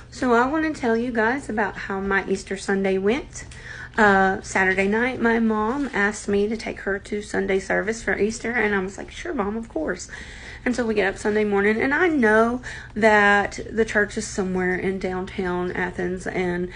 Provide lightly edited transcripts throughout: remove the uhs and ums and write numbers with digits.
So I want to tell you guys about how my Easter Sunday went. Saturday night, my mom asked me to take her to Sunday service for Easter, and I was like, sure, Mom, of course. And so we get up Sunday morning, and I know that the church is somewhere in downtown Athens, and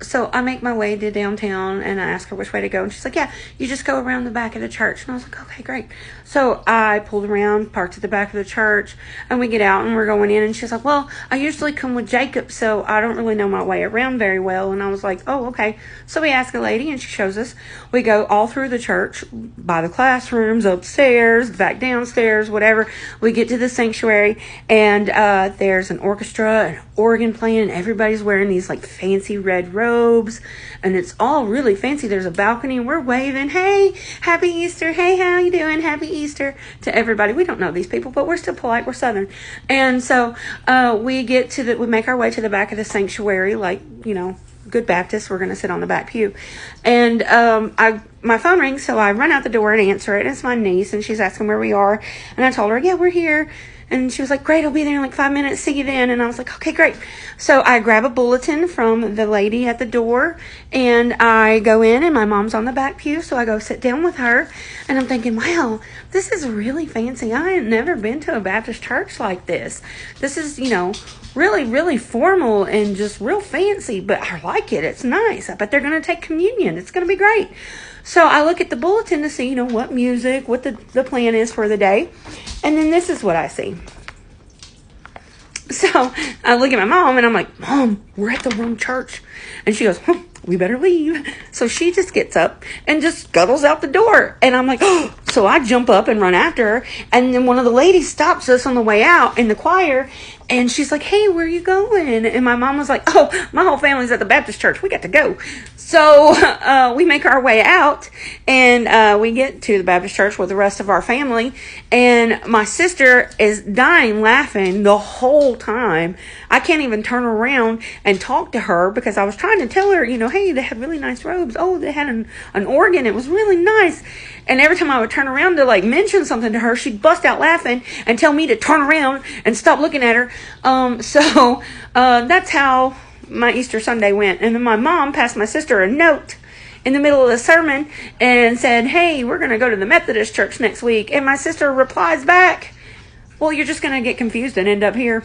so I make my way to downtown, and I ask her which way to go, and she's like, yeah, you just go around the back of the church. And I was like, okay, great. So I pulled around, parked at the back of the church, and we get out, and we're going in, and she's like, well, I usually come with Jacob, so I don't really know my way around very well. And I was like, oh, okay. So we ask a lady, and she shows us. We go all through the church, by the classrooms, upstairs, back downstairs, whatever. We get to the sanctuary, and there's an orchestra, an organ playing, and everybody's wearing these like fancy red robes, and it's all really fancy. There's a balcony, and we're waving, hey, happy Easter, hey, how you doing, happy Easter, to everybody. We don't know these people, but we're still polite, we're Southern. And so we make our way to the back of the sanctuary, like, you know, good Baptists. We're going to sit on the back pew, and my phone rings, so I run out the door and answer it, and it's my niece, and she's asking where we are, and I told her, yeah, we're here. And she was like, great, I'll be there in like 5 minutes. See you then. And I was like, okay, great. So I grab a bulletin from the lady at the door, and I go in, and my mom's on the back pew. So I go sit down with her, and I'm thinking, wow, this is really fancy. I ain't never been to a Baptist church like this. This is, you know, really, really formal and just real fancy, but I like it. It's nice. I bet they're going to take communion. It's going to be great. So I look at the bulletin to see, you know, what music, what the plan is for the day. And then this is what I see. So I look at my mom, and I'm like, Mom, we're at the wrong church. And she goes, we better leave. So she just gets up and just scuttles out the door. And I'm like, oh. So I jump up and run after her. And then one of the ladies stops us on the way out in the choir. And she's like, hey, where are you going? And my mom was like, oh, my whole family's at the Baptist church. We got to go. So we make our way out, and we get to the Baptist church with the rest of our family. And my sister is dying laughing the whole time. I can't even turn around and talk to her because I was trying to tell her, you know, hey, they had really nice robes. Oh, they had an organ. It was really nice. And every time I would turn around to like mention something to her, she'd bust out laughing and tell me to turn around and stop looking at her. So that's how my Easter Sunday went. And then my mom passed my sister a note in the middle of the sermon and said, hey, we're going to go to the Methodist church next week. And my sister replies back, well, you're just going to get confused and end up here.